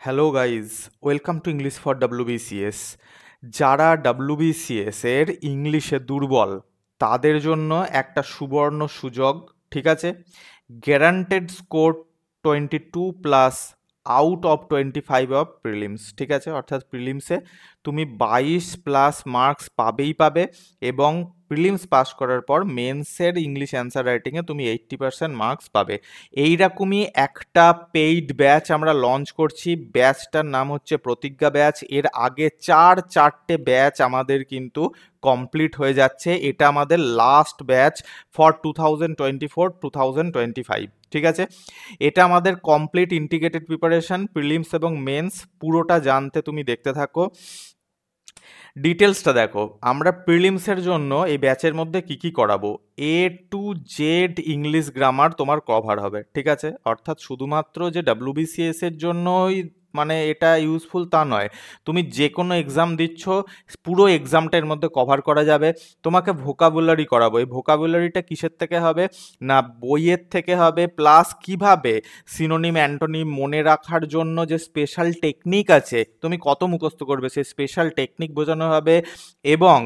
Hello guys, welcome to English for WBCS. যারা WBCS এর ইংলিশে দুর্বল তাদের জন্য একটা সুবর্ণ সুযোগ, ঠিক আছে। Guaranteed score 22+ out of 25 of prelims, ঠিক আছে। অর্থাৎ প্রিলিমসে তুমি 22+ মার্কস পাবেই পাবে, এবং প্রিলিমস পাস করার পর মেন্সের ইংলিশ অ্যান্সার রাইটিংয়ে তুমি 80% মার্কস পাবে। এইরকমই একটা পেইড ব্যাচ আমরা লঞ্চ করছি। ব্যাচটার নাম হচ্ছে প্রতিজ্ঞা ব্যাচ। এর আগে চারটে ব্যাচ আমাদের কিন্তু কমপ্লিট হয়ে যাচ্ছে। এটা আমাদের লাস্ট ব্যাচ ফর 2024-2025, ঠিক আছে। এটা আমাদের কমপ্লিট ইন্টিগ্রেটেড প্রিপারেশন, প্রিলিমস এবং মেন্স। পুরোটা জানতে তুমি দেখতে থাকো। ডিটেলসটা দেখো। আমরা প্রিলিমসের জন্য এই ব্যাচের মধ্যে কি কি করাবো, A to Z English grammar তোমার কভার হবে, ঠিক আছে। অর্থাৎ শুধুমাত্র যে ডাব্লিউবিসিএস এর জন্যই মানে এটা ইউজফুল তা নয়, তুমি যে কোনো এক্সাম দিচ্ছ পুরো এক্সামটার মধ্যে কভার করা যাবে। তোমাকে ভোকাবুলারি করাবো। এই ভোকাবুলারিটা কিসের থেকে হবে না, বইয়ের থেকে হবে। প্লাস কিভাবে সিনোনিম অ্যান্টোনিম মনে রাখার জন্য যে স্পেশাল টেকনিক আছে, তুমি কত মুখস্থ করবে সেই স্পেশাল টেকনিক বোঝানো হবে। এবং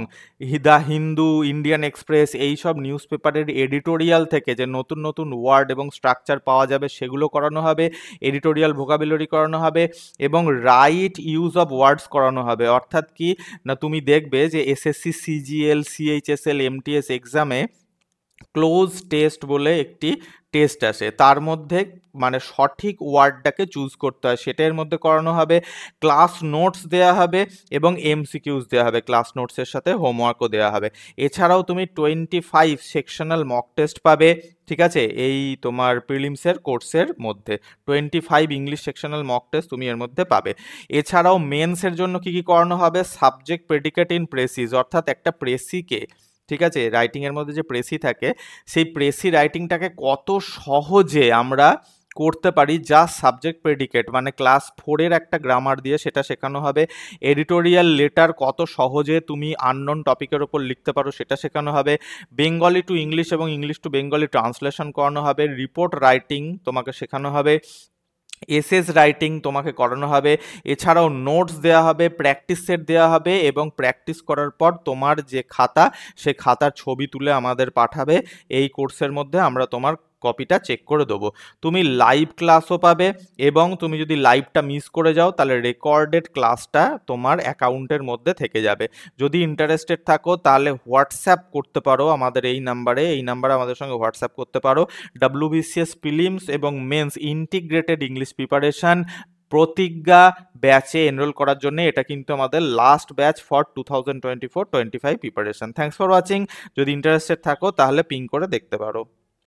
দ্য হিন্দু, ইন্ডিয়ান এক্সপ্রেস, এই সব নিউজ পেপারের এডিটোরিয়াল থেকে যে নতুন নতুন ওয়ার্ড এবং স্ট্রাকচার পাওয়া যাবে সেগুলো করানো হবে। এডিটোরিয়াল ভোকাবুলারি করানো হবে এবং রাইট ইউজ অফ ওয়ার্ডস করানো হবে। অর্থাৎ কি না, তুমি দেখবে যে এসএসসি, সিজিএল, সিএইচএসএল, এমটিএস এক্সামে ক্লোজ টেস্ট বলে একটি টেস্ট আসে, তার মধ্যে মানে সঠিক ওয়ার্ডটাকে চুজ করতে হয়, সেটার মধ্যে করানো হবে। ক্লাস নোটস দেওয়া হবে এবং এমসিকিউজ দেওয়া হবে। ক্লাস নোটসের সাথে হোমওয়ার্কও দেওয়া হবে। এছাড়াও তুমি 25 সেকশনাল মক টেস্ট পাবে, ঠিক আছে। এই তোমার প্রিলিমসের কোর্সের মধ্যে 25 ইংলিশ সেকশনাল মক টেস্ট তুমি এর মধ্যে পাবে। এছাড়াও মেন্সের জন্য কি কি করানো হবে, সাবজেক্ট প্রেডিকেট ইন প্রেসিস, অর্থাৎ একটা প্রেসিকে, ঠিক আছে, রাইটিংয়ের মধ্যে যে প্রেসি থাকে সেই প্রেসি রাইটিংটাকে কত সহজে আমরা করতে পারি, যা সাবজেক্ট প্রেডিকেট মানে ক্লাস 4-এর একটা গ্রামার দিয়ে সেটা শেখানো হবে। এডিটোরিয়াল লেটার কত সহজে তুমি আননোন টপিকের ওপর লিখতে পারো সেটা শেখানো হবে। বেঙ্গলি টু ইংলিশ এবং ইংলিশ টু বেঙ্গলি ট্রান্সলেশন করানো হবে। রিপোর্ট রাইটিং তোমাকে শেখানো হবে। এসএস রাইটিং তোমাকে করানো হবে। এছাড়াও নোটস দেওয়া হবে, প্র্যাকটিস সেট দেওয়া হবে, এবং প্র্যাকটিস করার পর তোমার যে খাতা, সে খাতার ছবি তুলে আমাদের পাঠাবে। এই কোর্সের মধ্যে আমরা তোমার কপিটা চেক করে দেবো। তুমি লাইভ ক্লাসও পাবে, এবং তুমি যদি লাইভটা মিস করে যাও তাহলে রেকর্ডেড ক্লাসটা তোমার অ্যাকাউন্টের মধ্যে থেকে যাবে। যদি ইন্টারেস্টেড থাকো তাহলে হোয়াটসঅ্যাপ করতে পারো আমাদের এই নাম্বারে আমাদের সঙ্গে হোয়াটসঅ্যাপ করতে পারো। ডাব্লিউবিসিএস প্রিলিমস এবং মেন্স ইন্টিগ্রেটেড ইংলিশ প্রিপারেশন প্রতিজ্ঞা ব্যাচে এনরোল করার জন্য এটা কিন্তু আমাদের last batch for 2024-25 preparation. Thanks for watching. যদি ইন্টারেস্টেড থাকো তাহলে পিং করে দেখতে পারো।